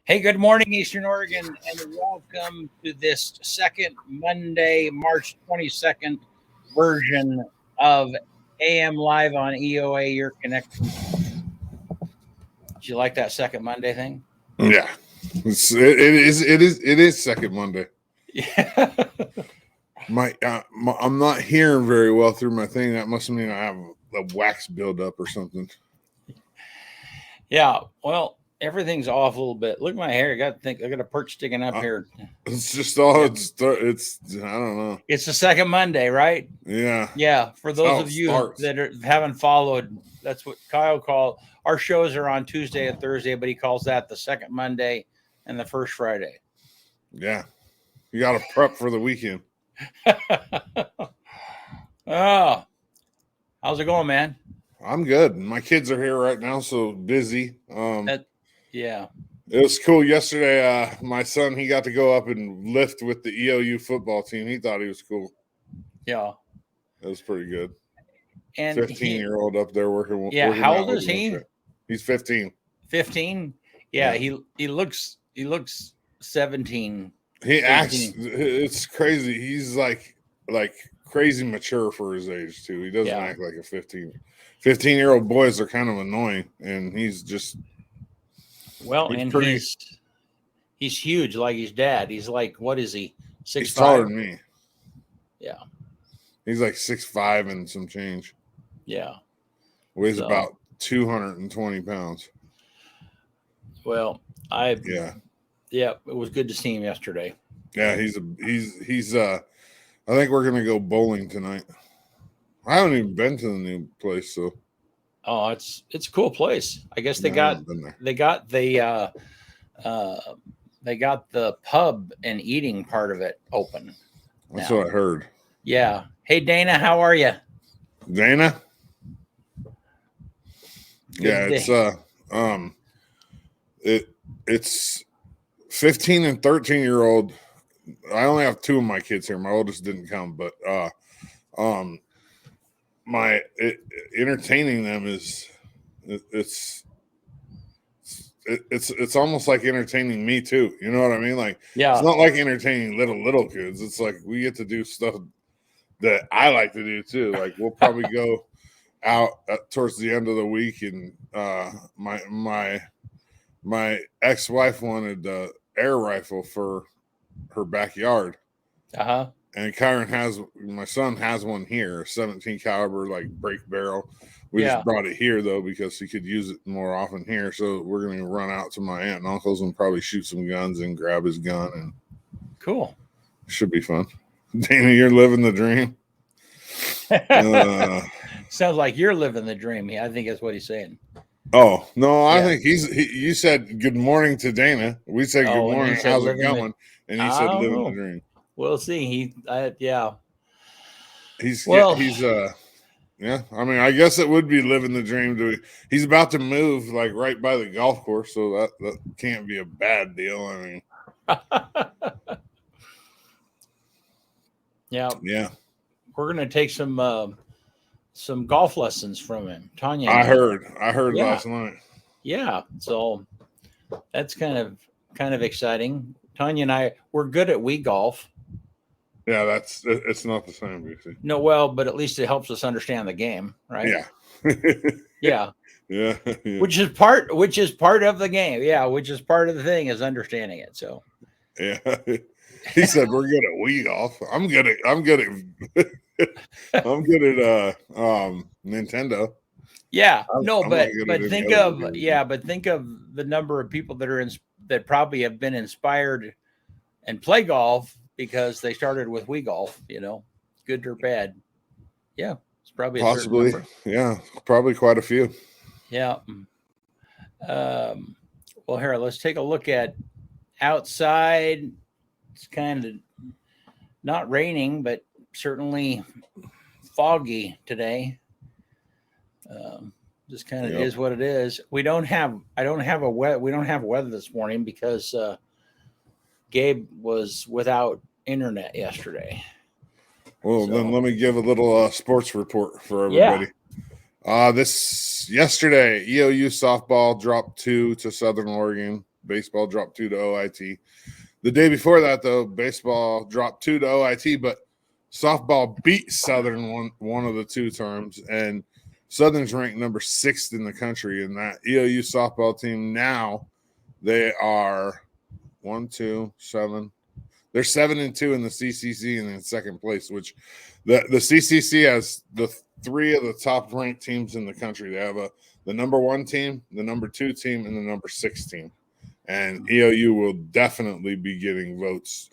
Hey, good morning, Eastern Oregon, and welcome to this second Monday, March 22nd version of AM Live on EOA, your connection. Did you like that second Monday thing? Yeah, it is second Monday. Yeah. I'm not hearing very well through my thing. That must mean I have a wax buildup or something. Yeah. Well, everything's off a little bit. Look at my hair. I got a perch sticking up here. It's just all it's I don't know. It's the second Monday, right? Yeah. Yeah. For those of you that haven't followed, that's what Kyle called. Our shows are on Tuesday and Thursday, but he calls that the second Monday and the first Friday. Yeah. You got to prep for the weekend. Oh, how's it going, man? I'm good. My kids are here right now, so busy. Yeah. It was cool yesterday. My son, he got to go up and lift with the EOU football team. He thought he was cool. Yeah. It was pretty good. And 15-year-old up there working. Yeah. How old is he? He's 15. 15? Yeah. He looks 17. He 18. Acts. It's crazy. He's like crazy mature for his age too. He doesn't act like a 15-year-old boys are kind of annoying, and he's just he's huge like his dad. He's like, what is he? 6'5"? He's taller than me. Yeah. He's like 6'5" and some change. Yeah. Weighs about 220 pounds. Well, yeah, it was good to see him yesterday. Yeah, he's I think we're gonna go bowling tonight. I haven't even been to the new place, so. Oh, it's a cool place. I guess they got the pub and eating part of it open. That's what I heard. Yeah. Hey, Dana, how are you? Dana? Good it's 15 and 13-year-old. I only have two of my kids here. My oldest didn't come, but entertaining them is it's almost like entertaining me too. You know what I mean? Like, it's not like entertaining little kids. It's like we get to do stuff that I like to do too. Like, we'll probably go out towards the end of the week, and my ex-wife wanted the air rifle for her backyard. Uh-huh. And my son has one here, 17 caliber, like break barrel. We just brought it here though because he could use it more often here. So we're going to run out to my aunt and uncle's and probably shoot some guns and grab his gun. And cool. Should be fun. Dana, you're living the dream. Sounds like you're living the dream. I think that's what he's saying. Oh no, I think you said good morning to Dana. We said good morning. How's it going? And he said living the dream. We'll see. He's yeah. I mean, I guess it would be living the dream. He's about to move like right by the golf course, so that can't be a bad deal. I mean, yeah. We're gonna take some golf lessons from him, Tanya. I heard last night. Yeah, so that's kind of exciting. Tanya and I, we're good at Wii golf. Yeah, it's not the same, BC. No, well, but at least it helps us understand the game, right? Yeah. Yeah. Which is part of the game. Yeah, which is part of the thing is understanding it. So. Yeah. He said we're good at Wii golf. I'm good at Nintendo. Yeah. But think of the number of people that probably have been inspired and play golf because they started with Wii golf, good or bad. Yeah, it's probably possibly. Yeah, probably quite a few. Yeah. Well, here, let's take a look at outside. It's kind of not raining, but certainly foggy today. Just kind of is what it is. We don't have weather this morning because Gabe was without internet yesterday. Well, then let me give a little sports report for everybody. Yesterday, EOU softball dropped 2 to Southern Oregon. Baseball dropped 2 to OIT. The day before that, though, baseball dropped 2 to OIT, but softball beat Southern one of the 2 terms, and Southern's ranked number 6th in the country. And that EOU softball team now, they are 1, 2, 7. They're 7-2 in the CCC and in second place, which the CCC has the 3 of the top ranked teams in the country. They have the number 1 team, the number 2 team, and the number 6 team. And EOU will definitely be getting votes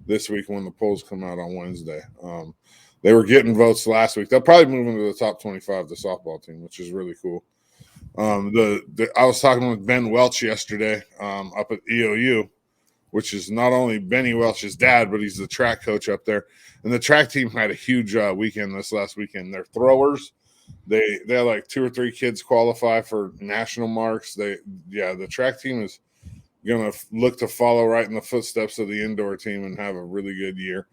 this week when the polls come out on Wednesday. They were getting votes last week. They'll probably move into the top 25, the softball team, which is really cool. I was talking with Ben Welch yesterday up at EOU, which is not only Benny Welch's dad, but he's the track coach up there. And the track team had a huge weekend this last weekend. Their throwers, they had like 2 or 3 kids qualify for national marks. The track team is going to look to follow right in the footsteps of the indoor team and have a really good year.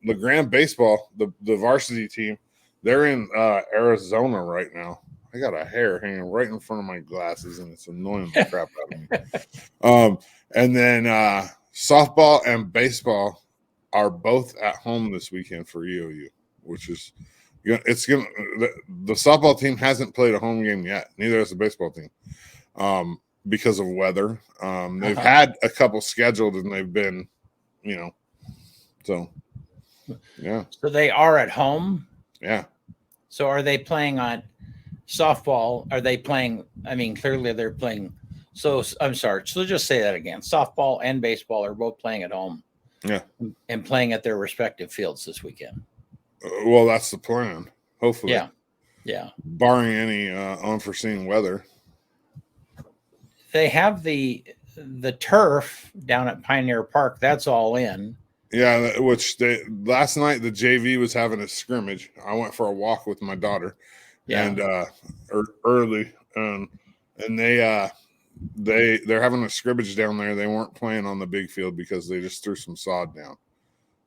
LeGrand baseball, the varsity team, they're in Arizona right now. I got a hair hanging right in front of my glasses, and it's annoying the crap out of me. And then softball and baseball are both at home this weekend for EOU, which is the softball team hasn't played a home game yet. Neither has the baseball team because of weather. They've had a couple scheduled, and they've been, so yeah. So they are at home. Yeah. So are they playing on softball? Are they playing? I mean, clearly they're playing. So I'm sorry. So just say that again. Softball and baseball are both playing at home. Yeah. And playing at their respective fields this weekend. Well, that's the plan. Hopefully. Yeah. Yeah. Barring any unforeseen weather. They have the turf down at Pioneer Park. That's all in. Yeah, which last night the JV was having a scrimmage. I went for a walk with my daughter, and early, and they're having a scrimmage down there. They weren't playing on the big field because they just threw some sod down.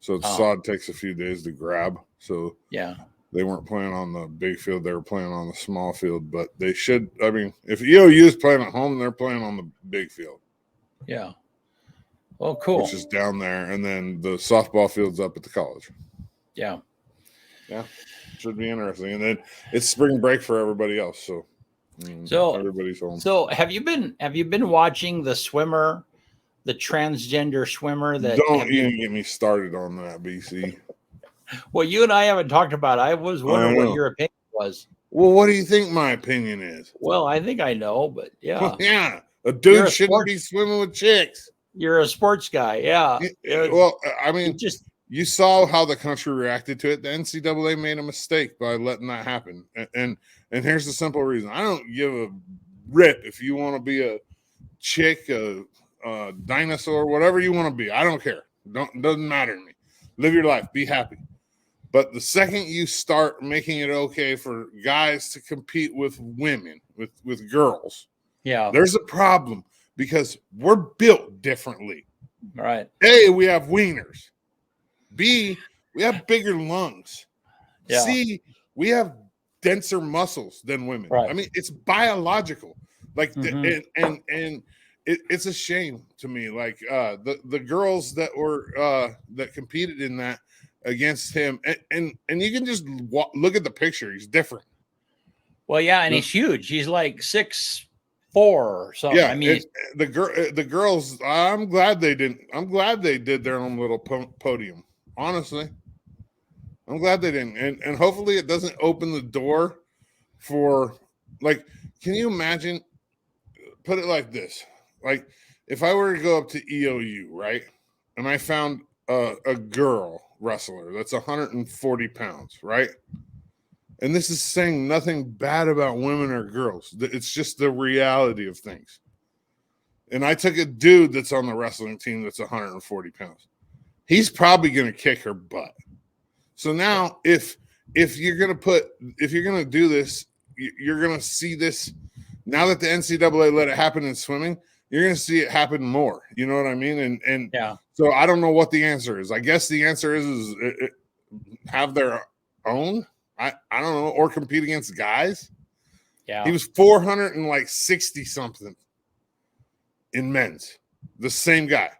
So the sod takes a few days to grab. So they weren't playing on the big field. They were playing on the small field. But they should. I mean, if EOU is playing at home, they're playing on the big field. Yeah. Oh, cool. Which is down there, and then the softball field's up at the college. Yeah. Yeah. Should be interesting. And then it's spring break for everybody else. So everybody's home. So have you been watching the swimmer, the transgender swimmer that don't even get me started on that, BC. Well, you and I haven't talked about it. I was wondering what your opinion was. Well, what do you think my opinion is? Well, I think I know, but yeah. Well, yeah. A dude shouldn't be swimming with chicks. You're a sports guy, yeah. Well, I mean, you saw how the country reacted to it. The NCAA made a mistake by letting that happen. And here's the simple reason. I don't give a rip if you want to be a chick, a dinosaur, whatever you want to be. I don't care. Doesn't matter to me. Live your life. Be happy. But the second you start making it okay for guys to compete with women, with girls, there's a problem. Because we're built differently. Right. A, we have wieners. B, we have bigger lungs. Yeah. C, we have denser muscles than women. Right. I mean, it's biological. Like, it's a shame to me. Like the girls that were that competed in that against him, and you can just look at the picture. He's different. Well, yeah, and he's huge. He's like 6'4" or something. Yeah, I mean, the girls. I'm glad they didn't. I'm glad they did their own little podium. Honestly, I'm glad they didn't, and hopefully it doesn't open the door for like. Can you imagine? Put it like this: like if I were to go up to EOU, right, and I found a girl wrestler that's 140 pounds, right. And this is saying nothing bad about women or girls. It's just the reality of things. And I took a dude that's on the wrestling team that's 140 pounds. He's probably going to kick her butt. So now if you're going to do this, you're going to see this. Now that the NCAA let it happen in swimming, you're going to see it happen more. You know what I mean? And so I don't know what the answer is. I guess the answer is have their own. I don't know, or compete against guys. Yeah, he was 460 something in men's. The same guy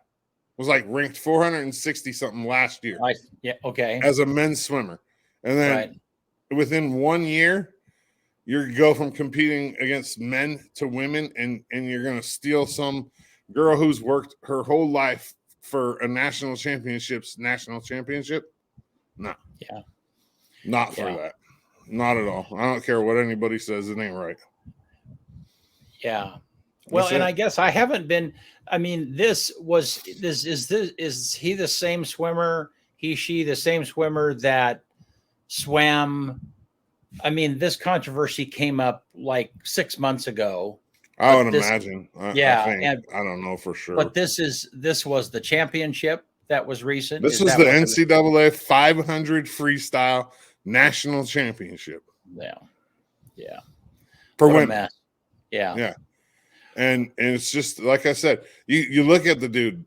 was like ranked 460 something last year. Yeah, okay. As a men's swimmer. And then within 1 year, you go from competing against men to women, and you're going to steal some girl who's worked her whole life for a national championship. No. Yeah. Not for that. Not at all. I don't care what anybody says. It ain't right. Yeah. Well, and I guess I haven't been. I mean, is he the same swimmer? She the same swimmer that swam? I mean, this controversy came up like 6 months ago. I would imagine. I don't know for sure. But this was the championship that was recent. This was the NCAA 500 freestyle national championship. Yeah. For women. Yeah. And it's just like I said, you look at the dude,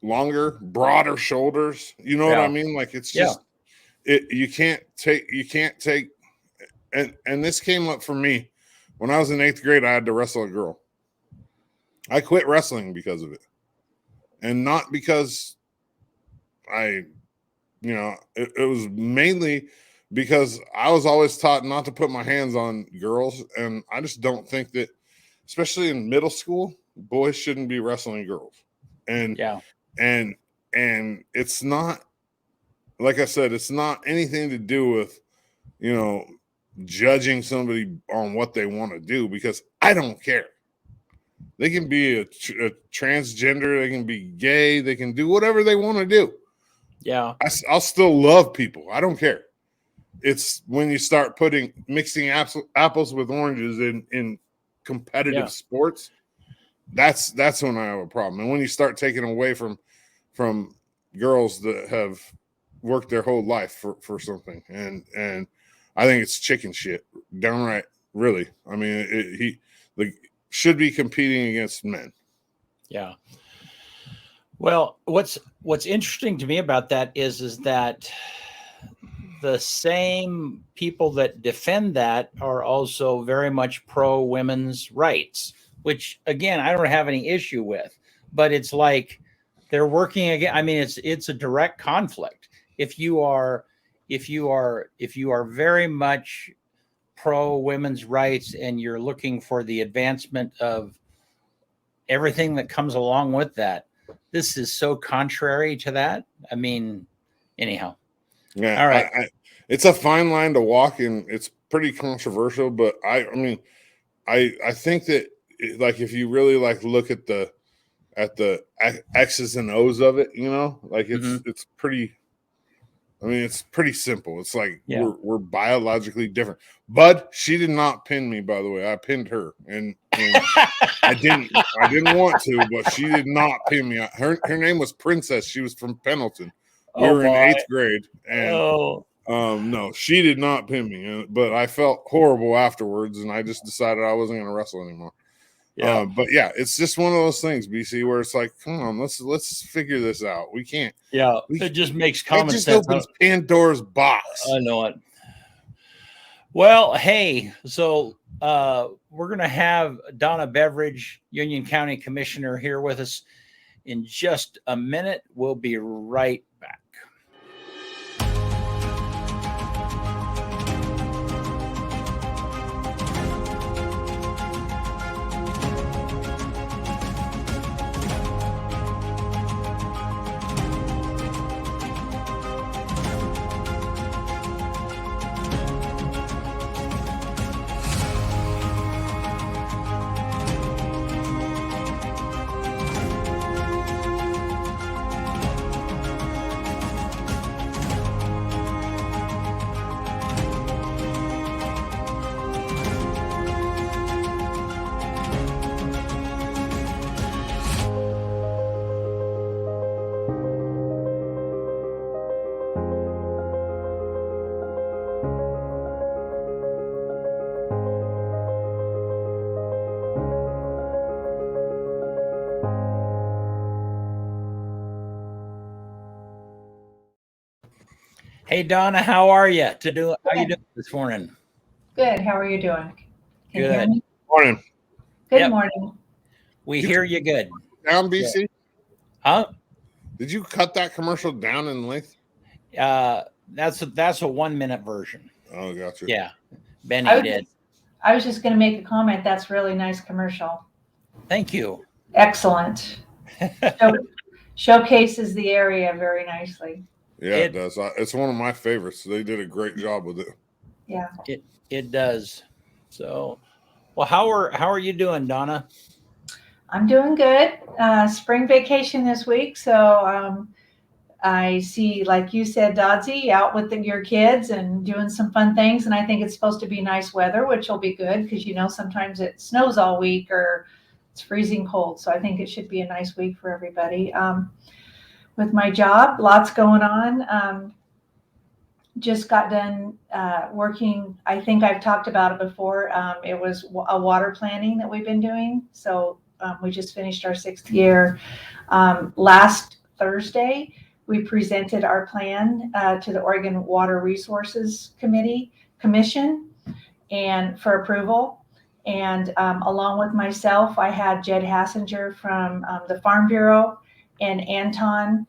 longer, broader shoulders. You know what I mean? Like it's just you can't take and this came up for me when I was in 8th grade. I had to wrestle a girl. I quit wrestling because of it, and not because it was mainly because I was always taught not to put my hands on girls, and I just don't think that, especially in middle school, boys shouldn't be wrestling girls. And it's not, like I said, it's not anything to do with, judging somebody on what they want to do, because I don't care. They can be a transgender, they can be gay, they can do whatever they want to do. Yeah. I'll still love people. I don't care. It's when you start mixing apples with oranges in competitive sports, that's when I have a problem. And when you start taking away from girls that have worked their whole life for something, and I think it's chicken shit, downright. Really, I mean, he should be competing against men. Yeah. Well, what's interesting to me about that is that the same people that defend that are also very much pro women's rights, which again, I don't have any issue with, but it's like they're working again. I mean, it's a direct conflict. If you are very much pro women's rights and you're looking for the advancement of everything that comes along with that, this is so contrary to that. I mean, anyhow. Yeah. All right. It's a fine line to walk, and it's pretty controversial, but I think that, like, if you really look at the X's and O's of it, it's pretty. I mean, it's pretty simple. It's like we're biologically different. Bud, she did not pin me, by the way. I pinned her, and I didn't want to, but she did not pin me. Her name was Princess. She was from Pendleton. We were in 8th grade, and no, she did not pin me. But I felt horrible afterwards, and I just decided I wasn't going to wrestle anymore. Yeah. But yeah, it's just one of those things, BC, where it's like, come on, let's figure this out. We can't. Yeah, it just makes common sense. It just opens Pandora's box. I know it. Well, hey, so we're going to have Donna Beverage, Union County Commissioner, here with us in just a minute. We'll be right back. Hey, Donna, how are you? How you doing this morning? Good. How are you doing? Good. Morning. Good morning. We hear you good. Down, BC? Huh? Did you cut that commercial down in length? That's a 1 minute version. Oh, gotcha. Yeah, Benny did. I was just going to make a comment. That's really nice commercial. Thank you. Excellent. Showcases the area very nicely. Yeah, it does. It's one of my favorites. They did a great job with it. Yeah, it does. So, well, how are you doing, Donna? I'm doing good. Spring vacation this week, so I see, like you said, Doddsy out with your kids and doing some fun things. And I think it's supposed to be nice weather, which will be good because, sometimes it snows all week or it's freezing cold. So I think it should be a nice week for everybody. With my job, lots going on. Just got done working. I think I've talked about it before. It was a water planning that we've been doing. So we just finished our 6th year. Last Thursday, we presented our plan to the Oregon Water Resources Commission and for approval. And along with myself, I had Jed Hassinger from the Farm Bureau and Anton,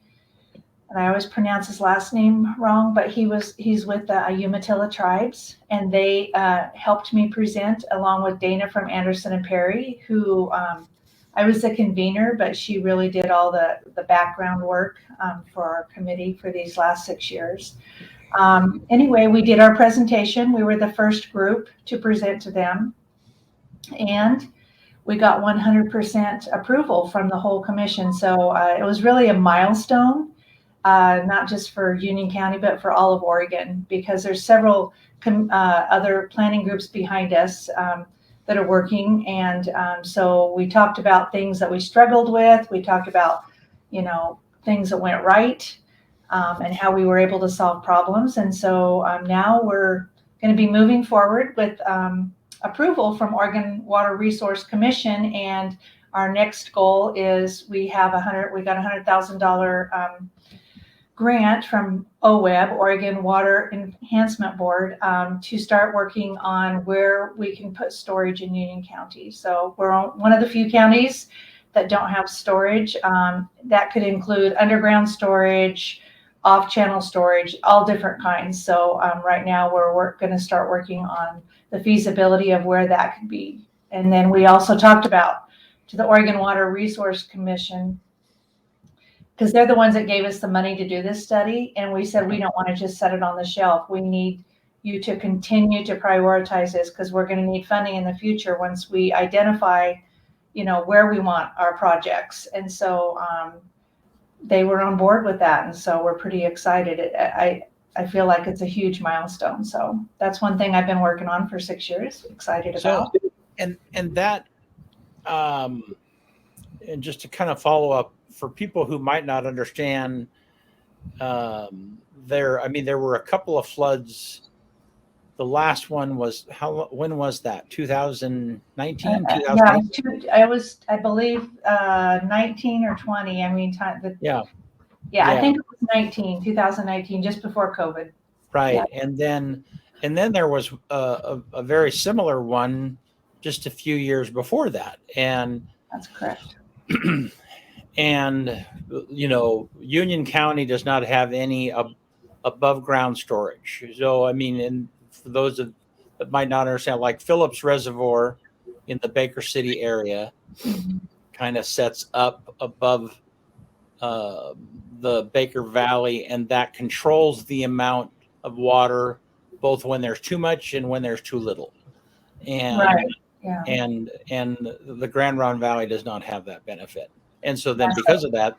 and I always pronounce his last name wrong, but he's with the Umatilla tribes, and they helped me present along with Dana from Anderson and Perry, who I was the convener, but she really did all the background work for our committee for these last 6 years. Anyway, we did our presentation. We were the first group to present to them, and we got 100% approval from the whole commission. So it was really a milestone, not just for Union County, but for all of Oregon, because there's several other planning groups behind us that are working. And so we talked about things that we struggled with. We talked about, things that went right and how we were able to solve problems. And so now we're going to be moving forward with approval from Oregon Water Resource Commission. And our next goal is we got $100,000 grant from OWEB, Oregon Water Enhancement Board, to start working on where we can put storage in Union County. So we're one of the few counties that don't have storage. That could include underground storage, off-channel storage, all different kinds. So right now we're going to start working on the feasibility of where that could be. And then we also talked about to the Oregon Water Resource Commission, because they're the ones that gave us the money to do this study. And we said, we don't want to just set it on the shelf. We need you to continue to prioritize this because we're going to need funding in the future once we identify, where we want our projects. And so they were on board with that. And so we're pretty excited. I feel like it's a huge milestone. So that's one thing I've been working on for 6 years. Excited about. And that, and just to kind of follow up, for people who might not understand, there were a couple of floods. The last one was when was that? 2019? Yeah, it was, I believe, 19 or 20. I mean, yeah, I think it was 2019, just before COVID. Right. Yeah. And then there was a very similar one just a few years before that. And that's correct. And, Union County does not have any above ground storage. So, and for those that might not understand, like Phillips Reservoir in the Baker City area kind of sets up above the Baker Valley, and that controls the amount of water, both when there's too much and when there's too little. And, right. Yeah. And the Grand Ronde Valley does not have that benefit. And so then because of that,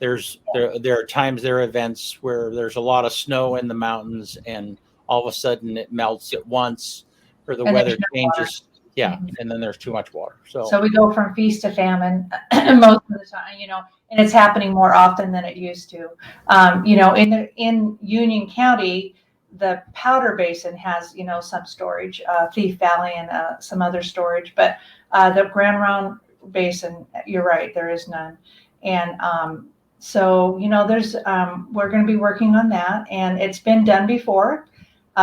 there are times there are events where there's a lot of snow in the mountains and all of a sudden it melts at once or the weather changes. Yeah. Mm-hmm. And then there's too much water. So we go from feast to famine most of the time, and it's happening more often than it used to. In Union County, the Powder Basin has, some storage, Thief Valley and some other storage, but the Grand Ronde Basin, you're right, there is none. And so there's we're going to be working on that, and it's been done before.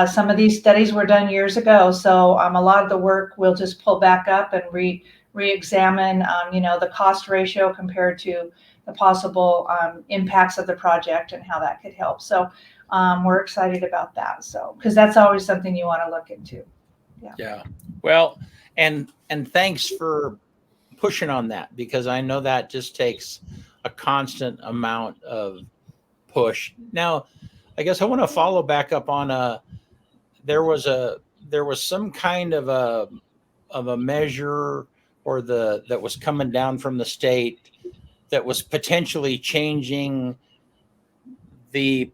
Some of these studies were done years ago, so a lot of the work we'll just pull back up and re-examine, the cost ratio compared to the possible impacts of the project and how that could help. So we're excited about that. So, because that's always something you want to look into. Yeah. Well, and thanks for pushing on that, because I know that just takes a constant amount of push. Now, I guess I want to follow back up on there was some kind of a measure or that was coming down from the state that was potentially changing the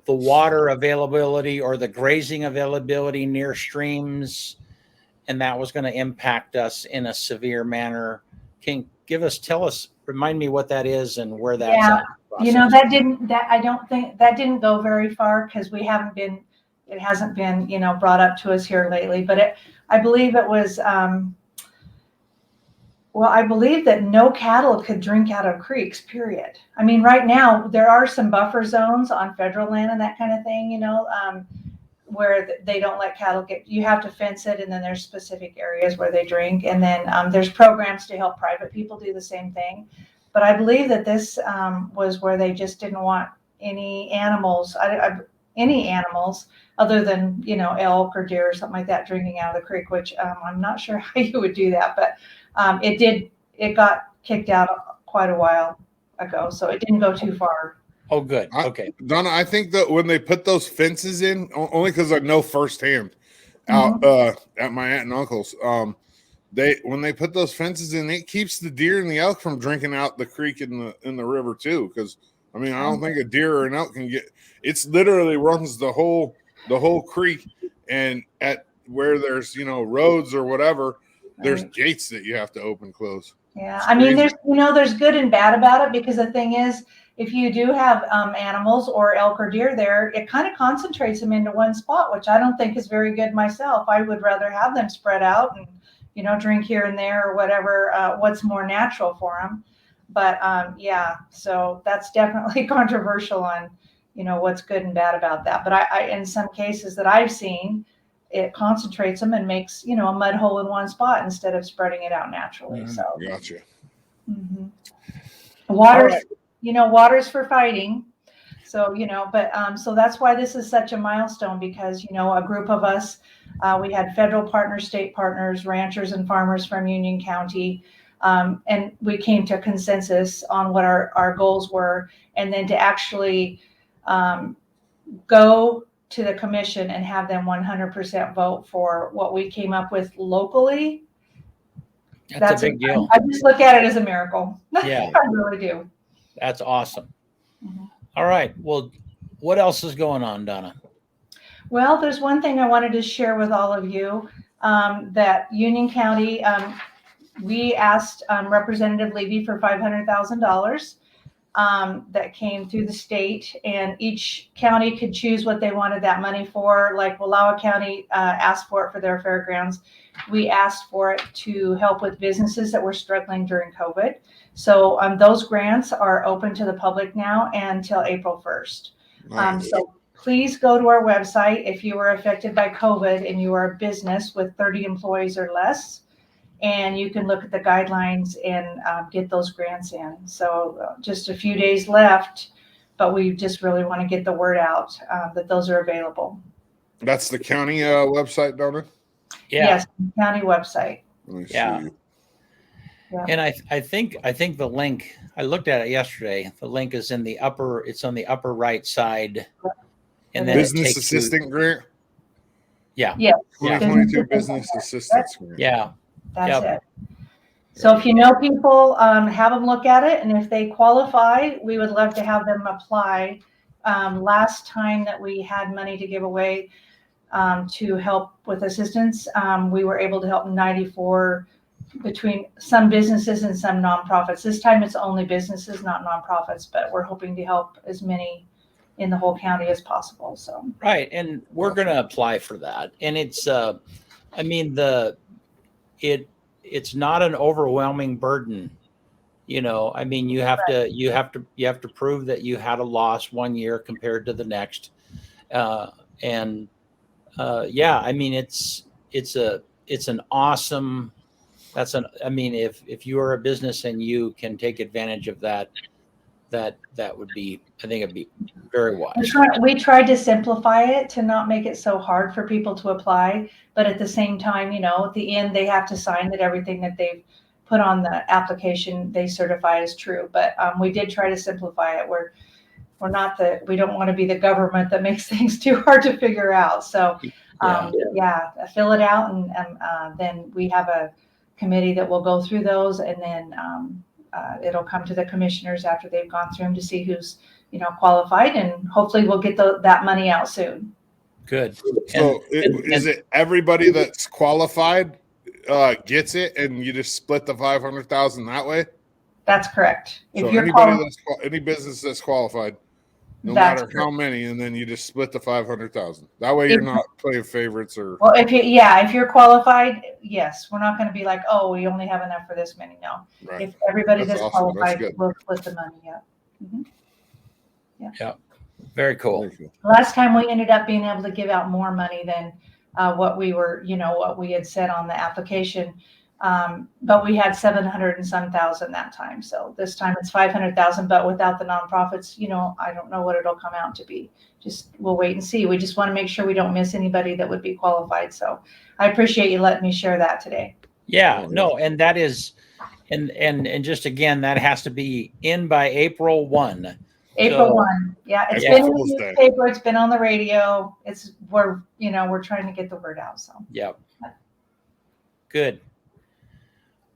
water availability or the grazing availability near streams, and that was going to impact us in a severe manner. Can remind me what that is and where that's at. I don't think that didn't go very far, because it hasn't been, brought up to us here lately, but I believe it was, I believe that no cattle could drink out of creeks, period. I mean, right now there are some buffer zones on federal land and that kind of thing, where they don't let cattle you have to fence it, and then there's specific areas where they drink, and then there's programs to help private people do the same thing. But I believe that this was where they just didn't want any animals, other than, elk or deer or something like that drinking out of the creek, which I'm not sure how you would do that, but it got kicked out quite a while ago, so it didn't go too far. Oh, good. Okay. Donna, I think that when they put those fences in, only because I know firsthand out at my aunt and uncle's, when they put those fences in, it keeps the deer and the elk from drinking out the creek in the river too. Because I mean, I don't think a deer or an elk can it's literally runs the whole creek, and at where there's roads or whatever, there's gates that you have to open close. Yeah, I mean, there's good and bad about it, because the thing is, if you do have animals or elk or deer there, it kind of concentrates them into one spot, which I don't think is very good myself. I would rather have them spread out and, drink here and there or whatever, what's more natural for them. But so that's definitely controversial on, what's good and bad about that. But I in some cases that I've seen, it concentrates them and makes, a mud hole in one spot instead of spreading it out naturally. So gotcha. Mm-hmm. Water's for fighting. So, so that's why this is such a milestone, because, a group of us, we had federal partners, state partners, ranchers and farmers from Union County. And we came to a consensus on what our goals were. And then to actually go to the commission and have them 100% vote for what we came up with locally. That's a big deal. I just look at it as a miracle. Yeah. I really do. That's awesome. Mm-hmm. All right. Well, what else is going on, Donna? Well, there's one thing I wanted to share with all of you, that Union County, we asked Representative Levy for $500,000 that came through the state, and each county could choose what they wanted that money for. Like Wallowa County asked for it for their fairgrounds. We asked for it to help with businesses that were struggling during COVID. So those grants are open to the public now until April 1st. Nice. So please go to our website if you were affected by COVID and you are a business with 30 employees or less, and you can look at the guidelines and get those grants in. So just a few days left, but we just really want to get the word out that those are available. That's the county website, Donna? Yeah. Yes, county website. Yeah. And I think the link, I looked at it yesterday. The link is on the upper right side. And then business assistant grant. Yeah. Yeah. 2022 business assistance grant. Yeah. That's it. So if you know people, have them look at it. And if they qualify, we would love to have them apply. Last time that we had money to give away to help with assistance, we were able to help 94 between some businesses and some nonprofits. This time it's only businesses, not nonprofits, but we're hoping to help as many in the whole county as possible. So right, and we're going to apply for that. And it's, it's not an overwhelming burden. You have to prove that you had a loss 1 year compared to the next, it's an awesome I mean, if you are a business and you can take advantage of that would be, I think it'd be very wise. We tried to simplify it to not make it so hard for people to apply, but at the same time, at the end, they have to sign that everything that they've put on the application, they certify as true. But we did try to simplify it. We don't want to be the government that makes things too hard to figure out. So fill it out, and then we have a committee that will go through those, and then it'll come to the commissioners after they've gone through them to see who's qualified, and hopefully we'll get that money out soon. Good. So is it everybody that's qualified gets it, and you just split the 500,000 that way? That's correct. So if you're any business that's qualified, no matter how many, and then you just split the 500,000. That way, you're not playing favorites or. Well, if you're qualified, yes, we're not going to be like, oh, we only have enough for this many. No, right. If everybody that's awesome. qualified, we'll split the money. Yeah. Mm-hmm. Yeah. Very cool. Last time we ended up being able to give out more money than what we were, what we had said on the application. But we had 700 and some thousand that time. So this time it's 500,000, but without the nonprofits, I don't know what it'll come out to be. We'll wait and see. We just want to make sure we don't miss anybody that would be qualified. So I appreciate you letting me share that today. Yeah, no. And that is, and just again, that has to be in by April 1. April 1. Yeah. It's been in the newspaper. It's been on the radio. We're trying to get the word out. So. Yeah. Good.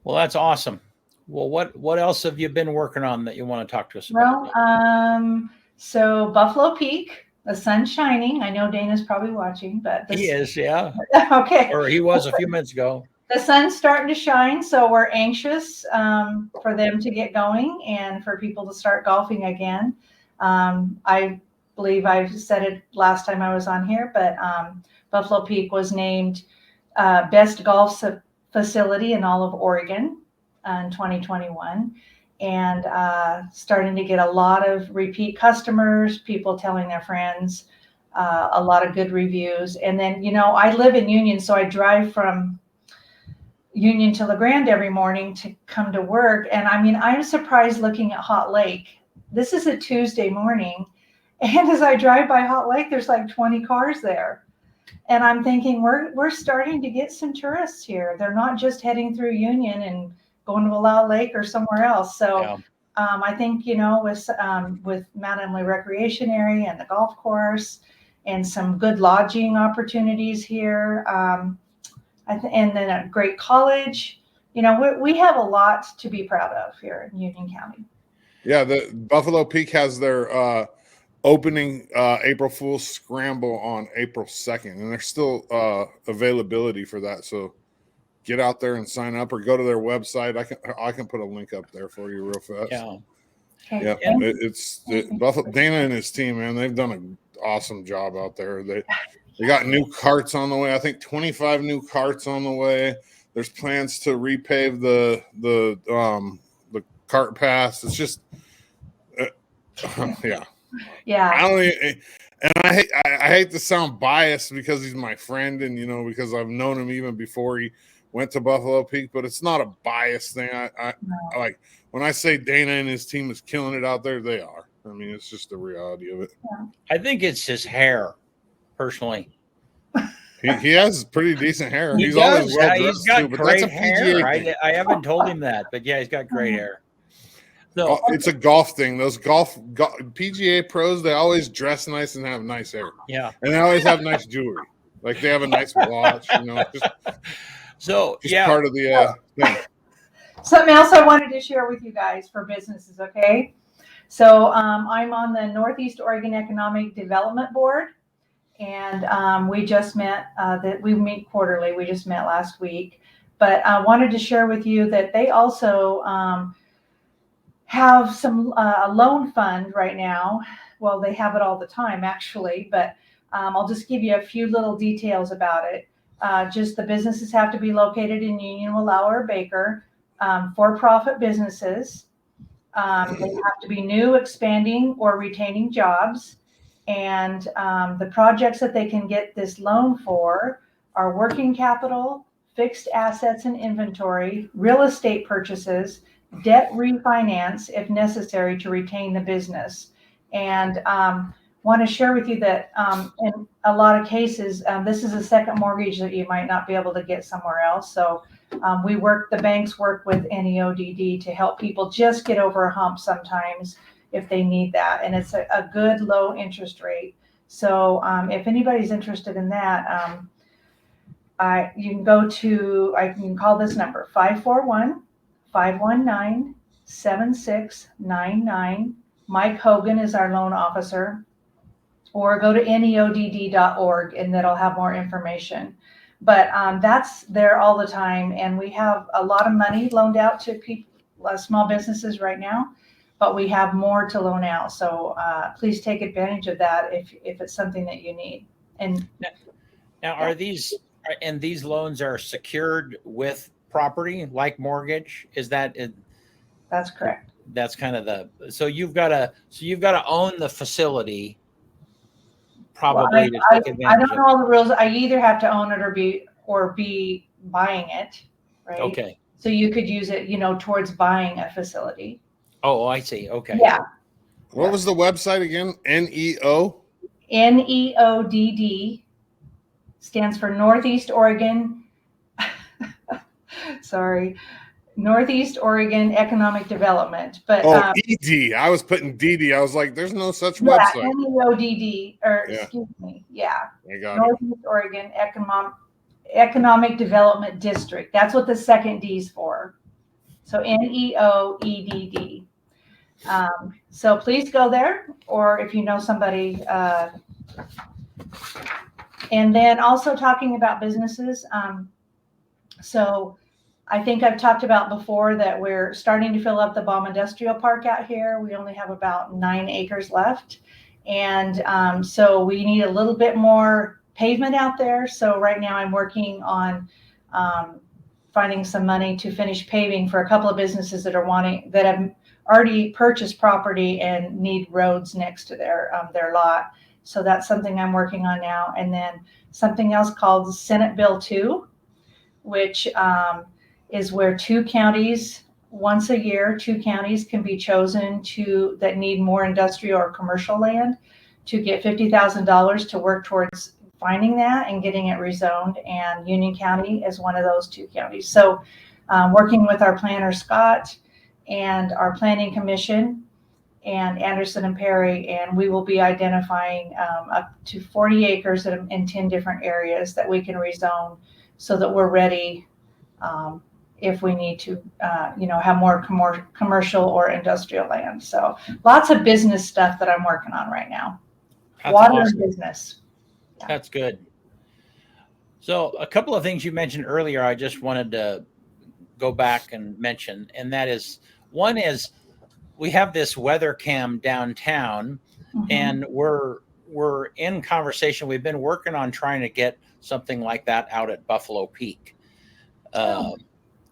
Well, that's awesome. Well, what else have you been working on that you want to talk to us about? Well, so Buffalo Peak, the sun's shining. I know Dana's probably watching, but he is, yeah. Okay. Or he was a few minutes ago. The sun's starting to shine, so we're anxious for them to get going and for people to start golfing again. I believe I said it last time I was on here, but Buffalo Peak was named best golf facility in all of Oregon in 2021, and starting to get a lot of repeat customers, people telling their friends, a lot of good reviews. And then, I live in Union, so I drive from Union to La Grande every morning to come to work. And I mean, I'm surprised looking at Hot Lake. This is a Tuesday morning, and as I drive by Hot Lake, there's like 20 cars there. And I'm thinking we're starting to get some tourists here. They're not just heading through Union and going to Wallow Lake or somewhere else. So I think, with Mount Emily Recreation Area and the golf course and some good lodging opportunities here, and then a great college, we have a lot to be proud of here in Union County. Yeah, the Buffalo Peak has their opening April Fool's Scramble on April 2nd, and there's still availability for that. So get out there and sign up, or go to their website. I can put a link up there for you real fast. Yeah. Yeah, it's Buffalo. Dana and his team, man, they've done an awesome job out there. They got new carts on the way. I think 25 new carts on the way. There's plans to repave the cart paths. It's just, yeah. I hate to sound biased because he's my friend, and because I've known him even before he went to Buffalo Peak. But it's not a bias thing. I like when I say Dana and his team is killing it out there. They are. I mean, it's just the reality of it. Yeah. I think it's his hair. Personally, he has pretty decent hair. He's always well dressed. He's got great hair. I haven't told him that, but yeah, he's got great hair. So it's a golf thing. Those PGA pros, they always dress nice and have nice hair. Yeah, and they always have nice jewelry. Like they have a nice watch. Just part of the thing. Something else I wanted to share with you guys for businesses. Okay, so I'm on the Northeast Oregon Economic Development Board. And we just met, that we meet quarterly. We just met last week, but I wanted to share with you that they also have some a loan fund right now. Well, they have it all the time actually, but I'll just give you a few little details about it. Just the businesses have to be located in Union, Wallow, or Baker, for-profit businesses. They have to be new, expanding, or retaining jobs. And the projects that they can get this loan for are working capital, fixed assets and inventory, real estate purchases, debt refinance if necessary to retain the business. And want to share with you that in a lot of cases, this is a second mortgage that you might not be able to get somewhere else. So the banks work with NEODD to help people just get over a hump sometimes if they need that. And it's a good low interest rate. So if anybody's interested in that, you can call this number, 541-519-7699. Mike Hogan is our loan officer, or go to neodd.org and that'll have more information. But that's there all the time. And we have a lot of money loaned out to people, small businesses right now, but we have more to loan out. So please take advantage of that if it's something that you need. And now these loans are secured with property like mortgage? Is that it? That's correct. That's kind of so you've got to own the facility probably to take advantage. I don't know all the rules. I either have to own it or be buying it, right? Okay. So you could use it, towards buying a facility. Oh, I see. Okay. Yeah. What was the website again? NEO? NEODD stands for Northeast Oregon. Sorry. Northeast Oregon Economic Development. But ED. I was putting DD. I was like, there's no such website. NEODD, excuse me. Yeah. I got Northeast Oregon Economic Development District. That's what the second D is for. So NEOEDD. So please go there, or if you know somebody. And then also talking about businesses. So I think I've talked about before that we're starting to fill up the Baum Industrial Park out here. We only have about 9 acres left. And so we need a little bit more pavement out there. So right now I'm working on finding some money to finish paving for a couple of businesses that have already purchased property and need roads next to their lot. So that's something I'm working on now. And then something else called Senate Bill 2, which is where 2 counties, once a year, 2 counties can be chosen that need more industrial or commercial land to get $50,000 to work towards finding that and getting it rezoned. And Union County is one of those 2 counties. So working with our planner, Scott, and our planning commission and Anderson and Perry, and we will be identifying up to 40 acres in 10 different areas that we can rezone so that we're ready if we need to, have more commercial or industrial land. So lots of business stuff that I'm working on right now. That's Water awesome. and business. Yeah. That's good. So a couple of things you mentioned earlier, I just wanted to go back and mention, and that is, one is we have this weather cam downtown, and we're in conversation. We've been working on trying to get something like that out at Buffalo Peak.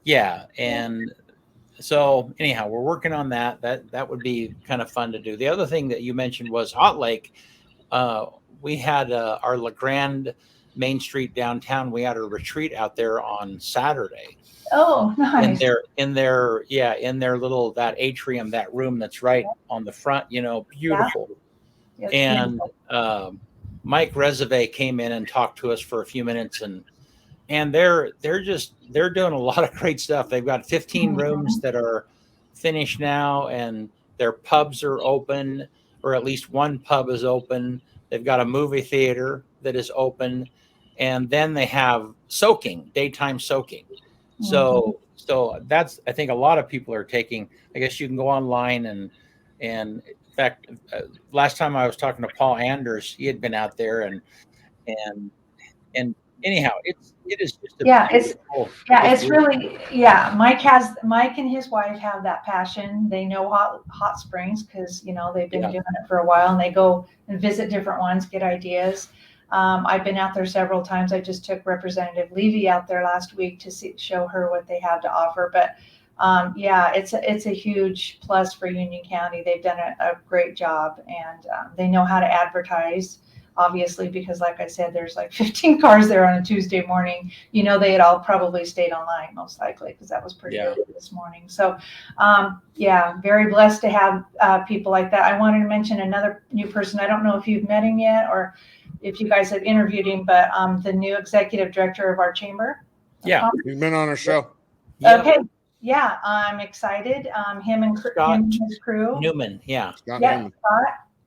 Yeah. And so anyhow, we're working on that. That would be kind of fun to do. The other thing that you mentioned was Hot Lake. We had our LeGrand Main Street downtown. We had a retreat out there on Saturday. Oh, nice. In their little, that atrium, that room that's right on the front, beautiful. Yeah. And Mike Reserve came in and talked to us for a few minutes, and they're doing a lot of great stuff. They've got 15 rooms that are finished now, and their pubs are open, or at least one pub is open. They've got a movie theater that is open, and then they have daytime soaking. So that's, I think a lot of people are taking, I guess you can go online and in fact, last time I was talking to Paul Anders, he had been out there and anyhow, it is just it's really Mike and his wife have that passion. They know hot springs because they've been doing it for a while, and they go and visit different ones, get ideas. I've been out there several times. I just took Representative Levy out there last week to show her what they have to offer. But it's a huge plus for Union County. They've done a great job, and they know how to advertise. obviously, because like I said, there's like 15 cars there on a Tuesday morning. They had all probably stayed online most likely because that was pretty early this morning. So, very blessed to have people like that. I wanted to mention another new person. I don't know if you've met him yet or if you guys have interviewed him, but the new executive director of our chamber. Yeah, he's been on our show. Okay. Yeah, I'm excited. Him and his crew. Newman, Scott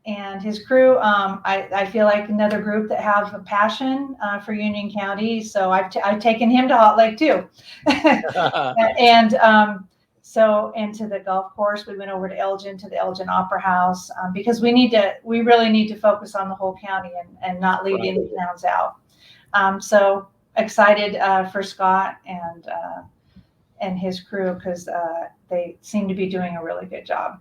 and his crew. I feel like another group that have a passion for Union County. So I've taken him to Hot Lake too, and to the golf course. We went over to Elgin to the Elgin Opera House because we really need to focus on the whole county and not leave any towns out. So excited for Scott and his crew because they seem to be doing a really good job.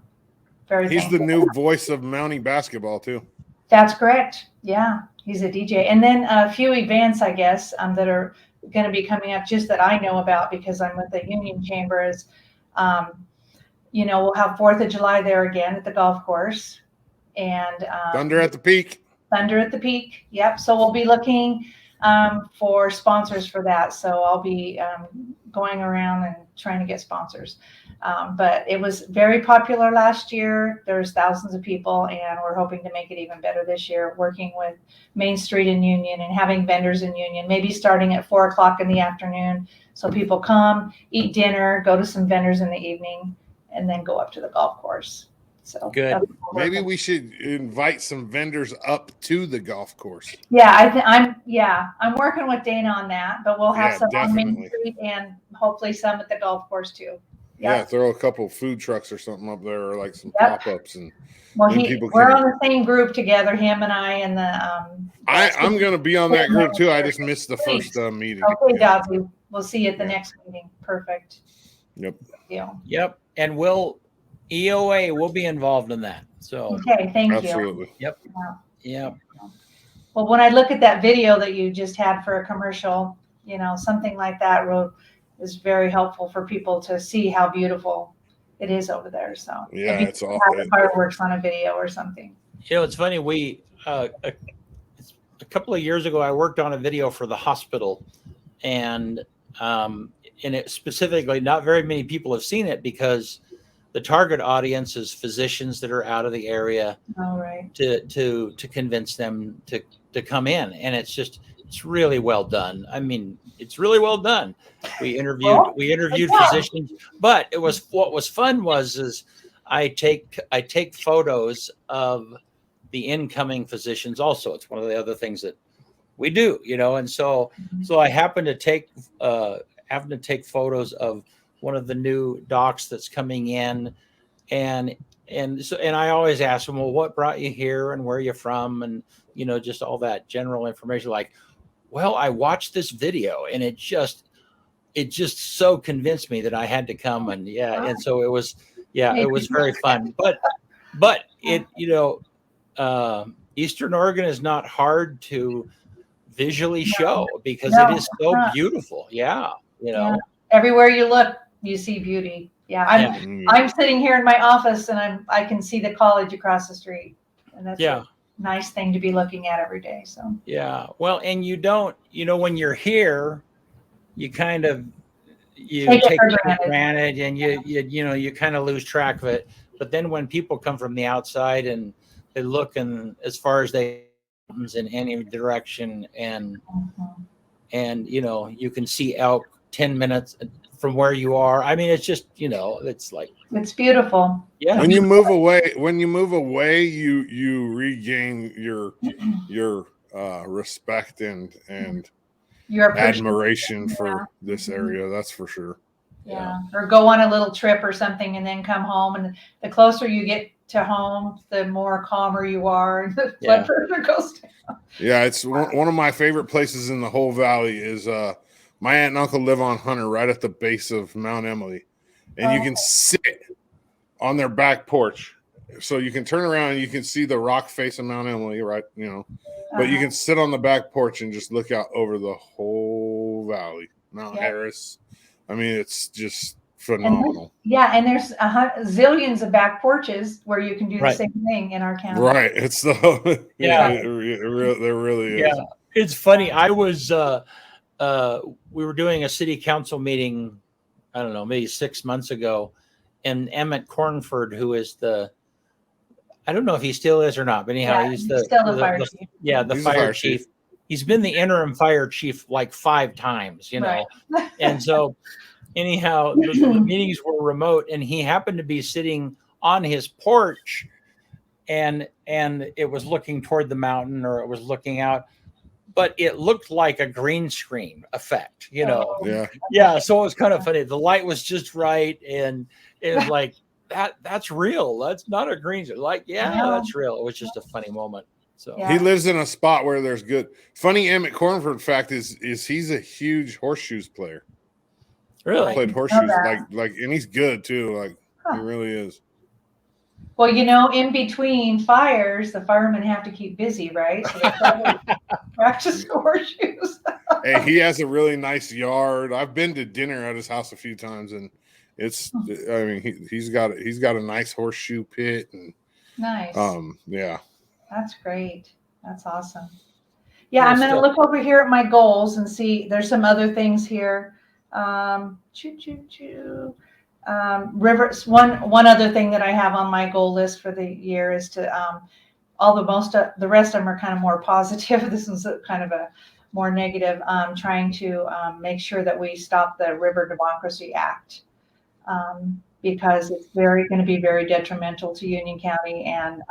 He's the new voice of Mountie basketball too. That's correct. Yeah, he's a DJ. And then a few events, I guess, that are going to be coming up just that I know about because I'm with the Union Chamber is, we'll have 4th of July there again at the golf course. And Thunder at the Peak. Thunder at the Peak. Yep. So we'll be looking for sponsors for that. So I'll be going around and trying to get sponsors. But it was very popular last year. There's thousands of people, and we're hoping to make it even better this year, working with Main Street in Union and having vendors in Union, maybe starting at 4:00 in the afternoon. So people come, eat dinner, go to some vendors in the evening, and then go up to the golf course. So good. Maybe we should invite some vendors up to the golf course. Yeah, I'm working with Dana on that, but we'll have some on Main Street and hopefully some at the golf course too. Yeah, throw a couple food trucks or something up there, or like some pop-ups, and we're on the same group together, him and I, and the. I'm going to be on that group too. I just missed the first meeting. Okay, Doddsy, we'll see you at the next meeting. Perfect. Yep. Yep. And EOA will be involved in that. So okay, thank you. Absolutely. Yep. Well, when I look at that video that you just had for a commercial, something like that is very helpful for people to see how beautiful it is over there. So it's all the fireworks on a video or something. It's funny. We a couple of years ago, I worked on a video for the hospital, and it specifically, not very many people have seen it because the target audience is physicians that are out of the area. All right. To convince them to come in, and it's really well done. I mean, it's really well done. We interviewed physicians, but what was fun is I take photos of the incoming physicians also. It's one of the other things that we do, and so I happen to take photos of one of the new docs that's coming in, and I always ask them, well, what brought you here and where are you from, and just all that general information. Like, well, I watched this video and it just so convinced me that I had to come, and so it was very fun. But it Eastern Oregon is not hard to visually show because it is so beautiful. Everywhere you look, you see beauty. I'm sitting here in my office and I can see the college across the street, and that's a nice thing to be looking at every day. So well, and you don't, when you're here, you kind of take it for granted, and you kind of lose track of it. But then when people come from the outside and they look in as far as they in any direction, and you can see elk 10 minutes from where you are. I mean, it's just, it's like, it's beautiful. Yeah. When you move away, you regain your respect and your admiration for this area. That's for sure. Yeah. Or go on a little trip or something and then come home. And the closer you get to home, the more calmer you are. And the blood pressure goes down. Yeah. It's one of my favorite places in the whole valley is, my aunt and uncle live on Hunter right at the base of Mount Emily, and you can sit on their back porch. So you can turn around and you can see the rock face of Mount Emily, right? But you can sit on the back porch and just look out over the whole valley, Mount Harris. I mean, it's just phenomenal. And there's zillions of back porches where you can do the same thing in our county. Right. It's the there really is. Yeah. It's funny. I was we were doing a city council meeting, I don't know, maybe 6 months ago, and Emmett Cornford, who is I don't know if he still is or not, but anyhow, he's still the fire chief. Yeah, the fire chief. He's been the interim fire chief like 5 times, Right. And so anyhow, the meetings were remote, and he happened to be sitting on his porch, and it was looking toward the mountain, or it was looking out, but it looked like a green screen effect, Yeah. So it was kind of funny. The light was just right, and it was like that's real. That's not a green screen. Like, that's real. It was just a funny moment. So he lives in a spot where there's good. Funny Emmett Cornford fact is he's a huge horseshoes player. Really? He played horseshoes and he's good too. Like he really is. Well, in between fires, the firemen have to keep busy, right? So they probably practice horseshoes. Hey, he has a really nice yard. I've been to dinner at his house a few times, and he's got a nice horseshoe pit, and nice. Yeah. That's great. That's awesome. Yeah, I'm going to look over here at my goals and see. There's some other things here. Rivers. One other thing that I have on my goal list for the year is to the rest of them are kind of more positive. This is kind of a more negative. Trying to make sure that we stop the River Democracy Act, because it's going to be very detrimental to Union County, and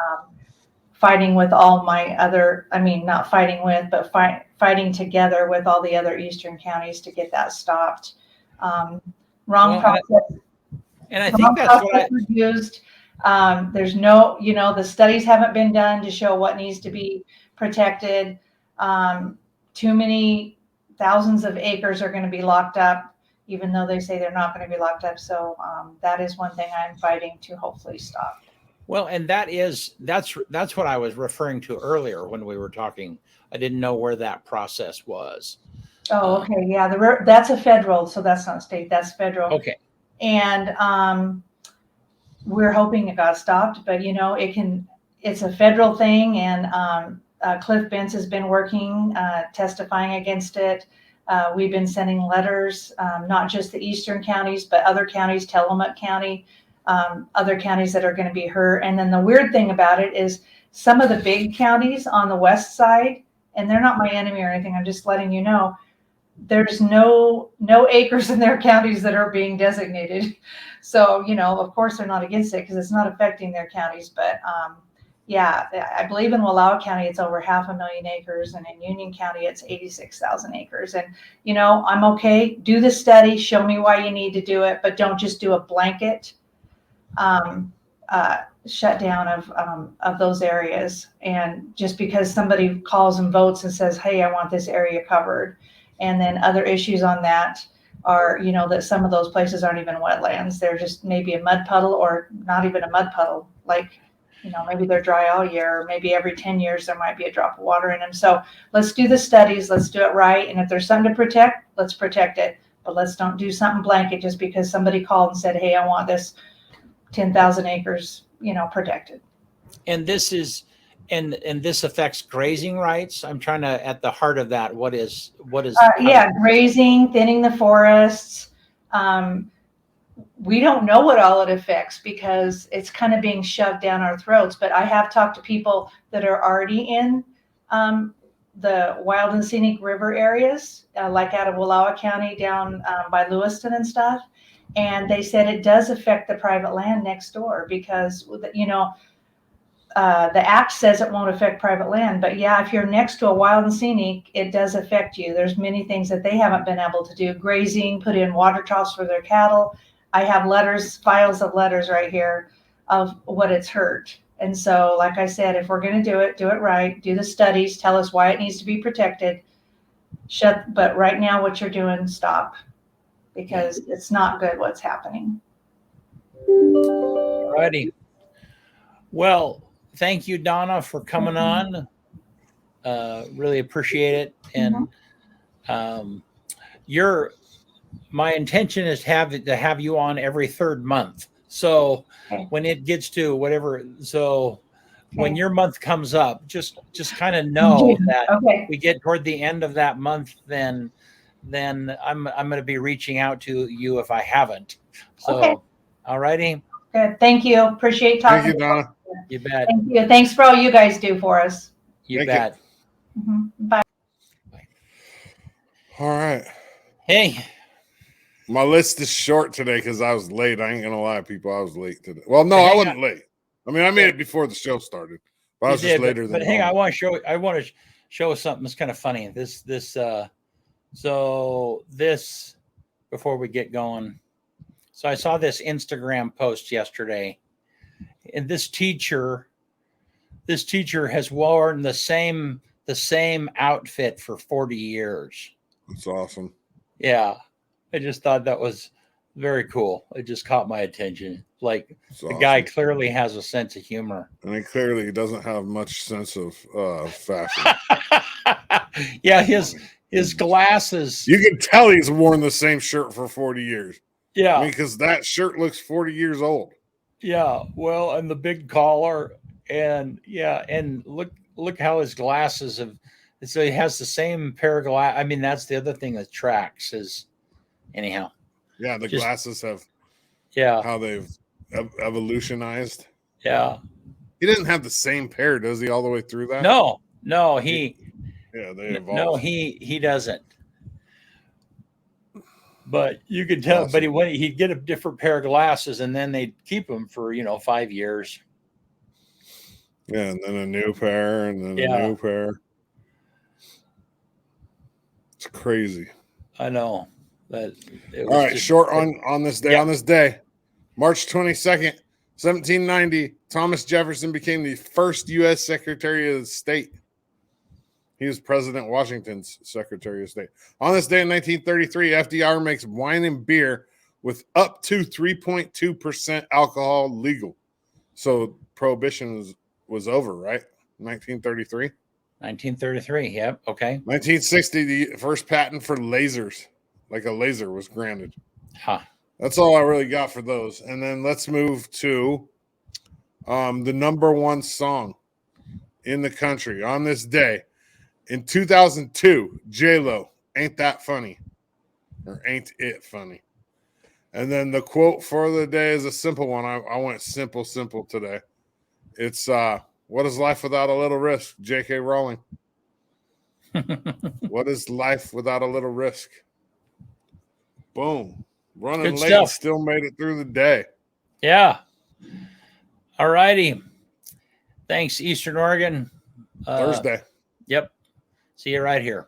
fighting with all my other, not fighting with, but fighting together with all the other eastern counties to get that stopped. Wrong process. And I think that's what used. There's no, the studies haven't been done to show what needs to be protected. Too many thousands of acres are going to be locked up, even though they say they're not going to be locked up. So that is one thing I'm fighting to hopefully stop. Well, and that's what I was referring to earlier when we were talking. I didn't know where that process was. Oh, okay. Yeah. That's a federal. So that's not state, that's federal. Okay. And we're hoping it got stopped, but it's a federal thing. And Cliff Benz has been working, testifying against it. We've been sending letters, not just the eastern counties, but other counties, Tillamook County, other counties that are going to be hurt. And then the weird thing about it is some of the big counties on the west side, and they're not my enemy or anything, I'm just letting you know, there's no acres in their counties that are being designated. So, of course they're not against it because it's not affecting their counties. But I believe in Wallowa County, it's over 500,000 acres. And in Union County, it's 86,000 acres. And, I'm okay. Do the study. Show me why you need to do it. But don't just do a blanket shutdown of those areas. And just because somebody calls and votes and says, hey, I want this area covered. And then other issues on that are, that some of those places aren't even wetlands. They're just maybe a mud puddle, or not even a mud puddle. Like, maybe they're dry all year, or maybe every 10 years there might be a drop of water in them. So let's do the studies. Let's do it right. And if there's something to protect, let's protect it. But let's don't do something blanket just because somebody called and said, hey, I want this 10,000 acres, protected. And this is, and this affects grazing rights. I'm trying to, at the heart of that, what is grazing, thinning the forests. We don't know what all it affects because it's kind of being shoved down our throats. But I have talked to people that are already in the wild and scenic river areas, like out of Wallowa County down by Lewiston and stuff. And they said it does affect the private land next door because, the act says it won't affect private land. But yeah, if you're next to a wild and scenic, it does affect you. There's many things that they haven't been able to do. Grazing, put in water troughs for their cattle. I have files of letters right here of what it's hurt. And so, like I said, if we're going to do it right, do the studies, tell us why it needs to be protected. But right now, what you're doing, stop. Because it's not good what's happening. All righty. Well, thank you, Donna, for coming on. Really appreciate it. And my intention is to have you on every third month. So when it gets to whatever, when your month comes up, just kind of know that we get toward the end of that month, then I'm going to be reaching out to you if I haven't. So, all righty. Good. Thank you. Appreciate talking. Thank you, Donna. You bet. Thank you. Thanks for all you guys do for us. You bet. Bye. All right. Hey. My list is short today because I was late. I ain't gonna lie, people. I was late today. Well, no, I wasn't late. I mean, I made it before the show started, but I was just later than. But hang on, I want to show something that's kind of funny. This before we get going. So I saw this Instagram post yesterday, and this teacher has worn the same outfit for 40 years. That's awesome. Yeah. I just thought that was very cool. It just caught my attention. Like the guy clearly has a sense of humor. And he clearly doesn't have much sense of fashion. Yeah, his glasses. You can tell he's worn the same shirt for 40 years. Yeah. I mean, because that shirt looks 40 years old. Yeah. Well, and the big collar, and look how his glasses have. So he has the same pair of glasses. I mean, that's the other thing that tracks is. Anyhow, yeah, the glasses have, how they've evolutionized. Yeah, he didn't have the same pair, does he? All the way through that? No, they evolved. No, he doesn't. But you could tell. Awesome. But he'd get a different pair of glasses, and then they'd keep them for 5 years. Yeah, and then a new pair, and then a new pair. It's crazy. I know. All right, short on this day. On this day, March 22nd, 1790, Thomas Jefferson became the first U.S. Secretary of State. He was President Washington's Secretary of State. On this day in 1933, FDR makes wine and beer with up to 3.2% alcohol legal. So prohibition was over, right? 1933? 1933, yep, okay. 1960, the first patent for lasers. Like a laser was granted. Huh. That's all I really got for those. And then let's move to the number one song in the country on this day. In 2002, J-Lo, Ain't That Funny? Or Ain't It Funny? And then the quote for the day is a simple one. I went simple today. It's, what is life without a little risk? J.K. Rowling. What is life without a little risk? Boom. Running Good late, stuff. Still made it through the day. Yeah. All righty. Thanks, Eastern Oregon. Thursday. Yep. See you right here.